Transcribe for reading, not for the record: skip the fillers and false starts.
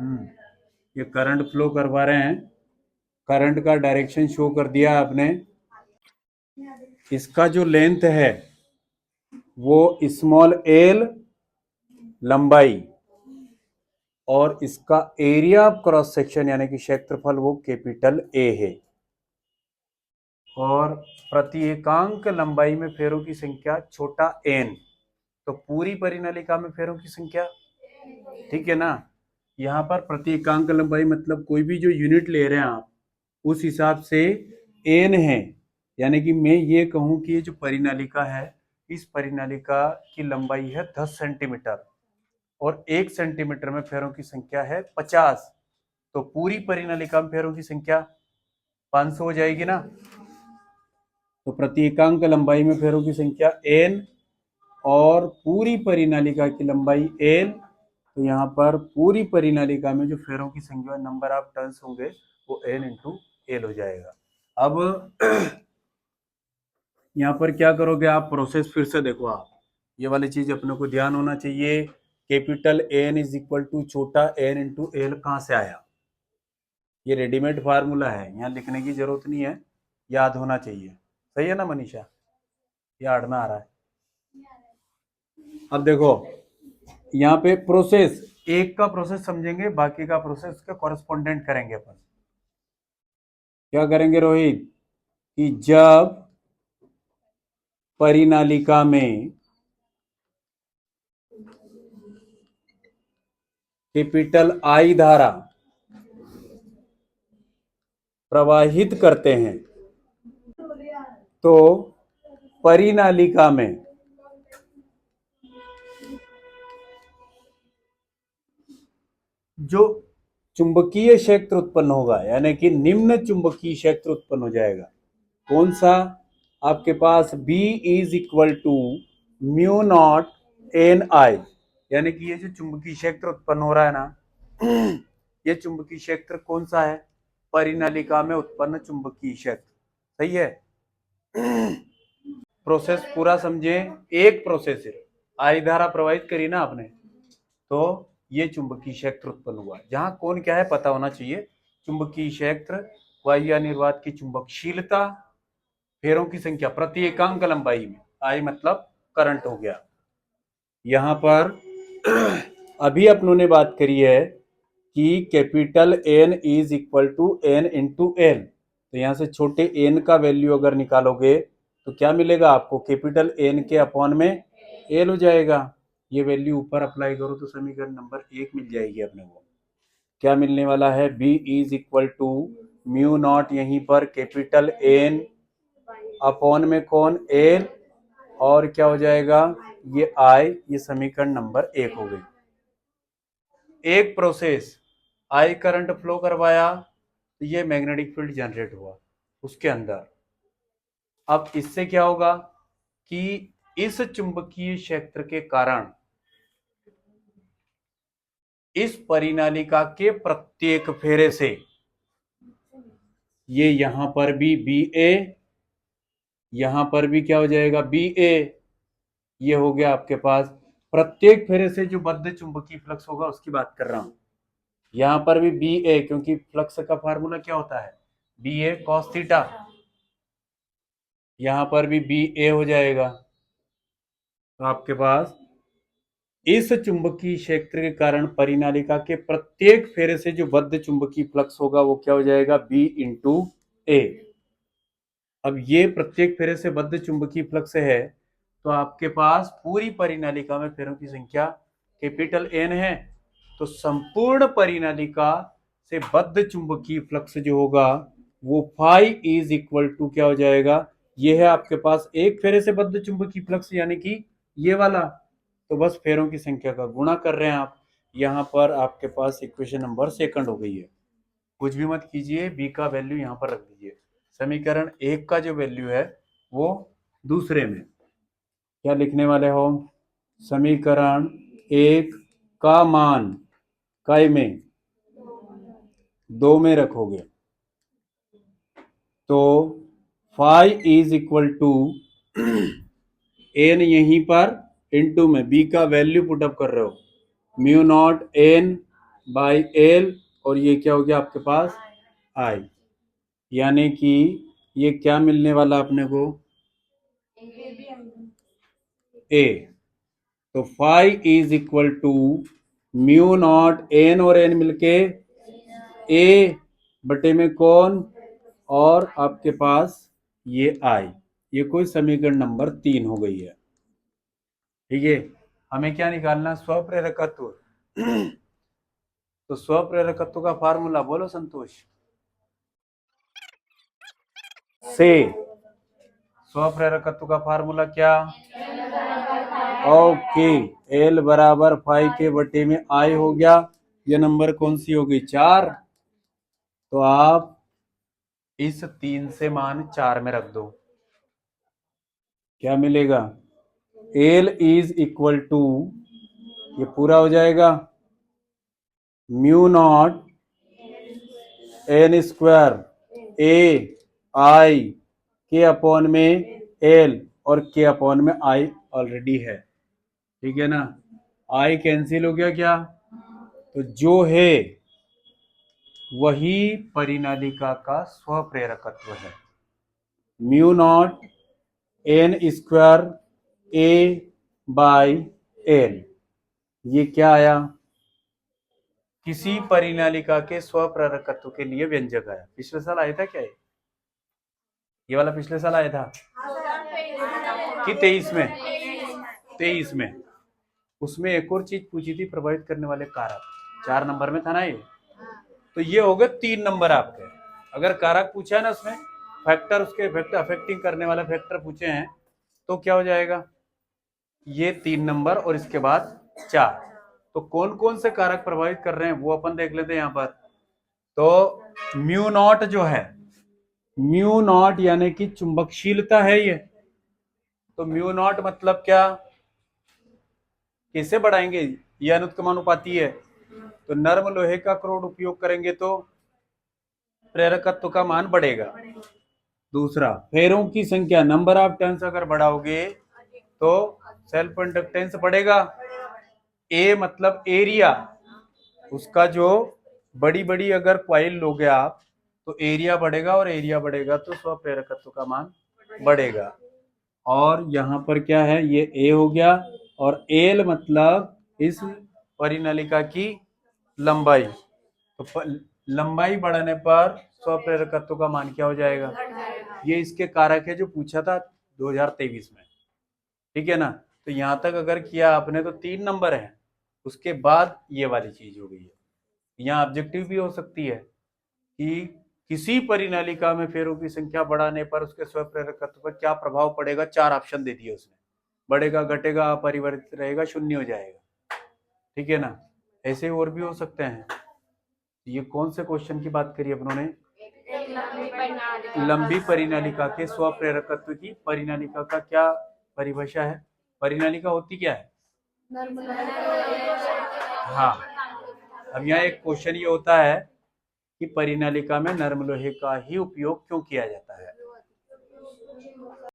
ये current flow करवा रहे हैं, करंट का डायरेक्शन शो कर दिया आपने। इसका जो लेंथ है वो स्मॉल एल लंबाई, और इसका एरिया ऑफ क्रॉस सेक्शन यानी कि क्षेत्रफल वो कैपिटल ए है। और प्रति एकांक लंबाई में फेरों की संख्या छोटा एन, तो पूरी परिनालिका में फेरों की संख्या, ठीक है ना। यहाँ पर प्रति एकांक लंबाई मतलब कोई भी जो यूनिट ले रहे हैं आप उस हिसाब से एन है। यानी कि मैं ये कहूं कि ये जो परिनालिका है, इस परिनालिका की लंबाई है 10 सेंटीमीटर और 1 सेंटीमीटर में फेरों की संख्या है 50, तो पूरी परिनालिका में फेरों की संख्या 500 हो जाएगी ना। तो प्रति एकांक लंबाई में फेरों की संख्या एन और पूरी परिनालिका की लंबाई एल, तो यहाँ पर पूरी परिनालिका में जो फेरों की संख्या नंबर ऑफ टर्न्स होंगे वो एन इंटू एल हो जाएगा। अब यहाँ पर क्या करोगे आप, प्रोसेस फिर से देखो आप, ये वाली चीज अपने को ध्यान होना चाहिए। Capital N is equal to छोटा एन इंटू एल कहाँ से आया, ये रेडीमेड फार्मूला है, यहाँ लिखने की जरूरत नहीं है, याद होना चाहिए। सही है ना मनीषा, याद में आ रहा है। अब देखो यहाँ पे प्रोसेस, एक का प्रोसेस समझेंगे, बाकी का प्रोसेस का कॉरेस्पॉन्डेंट करेंगे अपन। क्या करेंगे रोहित, कि जब परिनालिका में कैपिटल आई धारा प्रवाहित करते हैं तो परिनालिका में जो चुंबकीय क्षेत्र उत्पन्न होगा यानी कि निम्न चुंबकीय क्षेत्र उत्पन्न हो जाएगा। कौन सा, आपके पास B is equal to mu naught N I, यानी कि ये जो चुंबकीय क्षेत्र उत्पन्न हो रहा है ना, ये चुंबकीय क्षेत्र कौन सा है, परिनालिका में उत्पन्न चुंबकीय क्षेत्र। सही है। प्रोसेस पूरा समझे, एक प्रोसेस है, आई धारा प्रवाहित करी ना आपने, तो ये चुंबकीय क्षेत्र उत्पन्न हुआ। जहां कौन क्या है पता होना चाहिए, चुंबकीय क्षेत्र, वायु निर्वात की चुंबकशीलता, फेरों की संख्या प्रति एकांक लंबाई में, आई मतलब करंट हो गया। यहां पर अभी अपनों ने बात करी है कि capital N is equal to N into L, तो यहां से छोटे एन का वैल्यू अगर निकालोगे तो क्या मिलेगा आपको, कैपिटल एन के अपॉन में एल हो जाएगा। ये वैल्यू ऊपर अप्लाई करो तो समीकरण नंबर 1 मिल जाएगी अपने को। क्या मिलने वाला है, B is equal to mu naught, यहीं पर कैपिटल एन अपॉन में कौन, एल, और क्या हो जाएगा ये आई, ये समीकरण नंबर 1 हो गई। एक प्रोसेस आई करंट फ्लो करवाया तो ये मैग्नेटिक फील्ड जनरेट हुआ उसके अंदर। अब इससे क्या होगा कि इस चुंबकीय क्षेत्र के कारण इस परिनालिका के प्रत्येक फेरे से, ये यहां पर भी बी ए, यहां पर भी क्या हो जाएगा बी ए, ये हो गया आपके पास प्रत्येक फेरे से जो बद्ध चुंबकीय फ्लक्स होगा उसकी बात कर रहा हूं। यहां पर भी बी ए, क्योंकि फ्लक्स का फार्मूला क्या होता है, बी ए कॉस थीटा, यहां पर भी बी ए हो जाएगा। तो आपके पास इस चुंबकीय क्षेत्र के कारण परिनालिका के प्रत्येक फेरे से जो बद्ध चुंबकीय फ्लक्स होगा वो क्या हो जाएगा, बी इंटू ए। अब ये प्रत्येक फेरे से बद्ध चुंबकीय फ्लक्स है, तो आपके पास पूरी परिनालिका में फेरों की संख्या कैपिटल एन है, तो संपूर्ण परिनालिका से बद्ध चुंबकीय फ्लक्स जो होगा वो फाई इज इक्वल टू क्या हो जाएगा, ये है आपके पास एक फेरे से बद्ध चुंबकीय फ्लक्स यानी कि ये वाला, तो बस फेरों की संख्या का गुणा कर रहे हैं आप। यहां पर आपके पास इक्वेशन नंबर 2 हो गई है। कुछ भी मत कीजिए, बी का वैल्यू यहां पर रख दीजिए, समीकरण 1 का जो वैल्यू है वो दूसरे में क्या लिखने वाले हो, समीकरण 1 का मान काय में 2 में रखोगे, तो phi is equal to N यहीं पर इनटू में बी का वैल्यू पुटअप कर रहे हो, mu naught N by L, और ये क्या हो गया आपके पास आई, यानी कि ये क्या मिलने वाला अपने को ए। तो five is equal to mu naught N, और एन मिलके ए बटे में कौन, और आपके पास ये आई। ये कोई समीकरण नंबर 3 हो गई है। ठीक है, हमें क्या निकालना, स्वप्रेरकत्व। तो स्वप्रेरकत्व का फार्मूला बोलो संतोष से। स्वप्रेरकत्व का फार्मूला क्या, ओके, एल बराबर 5 के बटे में आई हो गया। ये नंबर कौन सी होगी, 4। तो आप इस 3 से मान 4 में रख दो, क्या मिलेगा, एल इज इक्वल टू, ये पूरा हो जाएगा, म्यू नॉट एन स्क्वायर ए आई के अपॉन में एल, और के अपॉन में आई ऑलरेडी है। ठीक है ना, आई कैंसिल हो गया क्या, तो जो है वही परिनालिका का स्वप्रेरकत्व है, mu naught N square A by L. ये क्या आया, किसी परिनालिका के स्वप्रेरकत्व के लिए व्यंजक आया। पिछले साल आया था क्या ये वाला पिछले साल आया था कि 23 में, 23 में। उसमें एक और चीज पूछी थी, प्रभावित करने वाले कारक, 4 नंबर में था ना ये। तो ये हो गए 3 नंबर आपके। अगर कारक पूछा है ना उसमें, फैक्टर, उसके फैक्टर अफेक्टिंग करने वाला फैक्टर पूछे हैं, तो क्या हो जाएगा, ये 3 नंबर और इसके बाद 4। तो कौन कौन से कारक प्रभावित कर रहे हैं वो अपन देख लेते हैं यहाँ पर। तो म्यू नॉट जो है, म्यू नॉट यानी कि चुंबकशीलता है ये। तो म्यू नॉट मतलब क्या, कैसे बढ़ाएंगे, ये अनुत्क्रमानुपाती है। तो नर्म लोहे का क्रोड उपयोग करेंगे तो प्रेरकत्व का मान बढ़ेगा। दूसरा, फेरों की संख्या, नंबर ऑफ टर्न्स अगर बढ़ाओगे तो सेल्फ कंडक्टेंस बढ़ेगा। ए मतलब एरिया, उसका जो बड़ी बड़ी अगर क्वाइल लोगे आप तो एरिया बढ़ेगा, और एरिया बढ़ेगा तो स्वप्रेरकत्व का मान बढ़ेगा। और यहाँ पर क्या है, ये ए हो गया, और एल मतलब इस परिनलिका की लंबाई। तो लंबाई बढ़ाने पर स्वप्रेरकत्व का मान क्या हो जाएगा, ये इसके कारक है जो पूछा था 2023 में। ठीक है ना, तो यहां तक अगर किया आपने तो 3 नंबर है। उसके बाद ये वाली चीज हो गई है। यहाँ ऑब्जेक्टिव भी हो सकती है कि किसी परिनालिका में फेरों की संख्या बढ़ाने पर उसके स्वप्रेरकत्व पर क्या प्रभाव पड़ेगा। 4 ऑप्शन दे दिए उसने, बढ़ेगा, घटेगा, अपरिवर्तित रहेगा, शून्य हो जाएगा। ठीक है ना, ऐसे और भी हो सकते हैं। ये कौन से क्वेश्चन की बात करी अपनों ने, लंबी परिनालिका के स्वप्रेरकत्व की। परिनालिका का क्या परिभाषा है, परिनालिका होती क्या है, हाँ। अब यहाँ एक क्वेश्चन ये होता है कि परिनालिका में नर्म लोहे का ही उपयोग क्यों किया जाता है।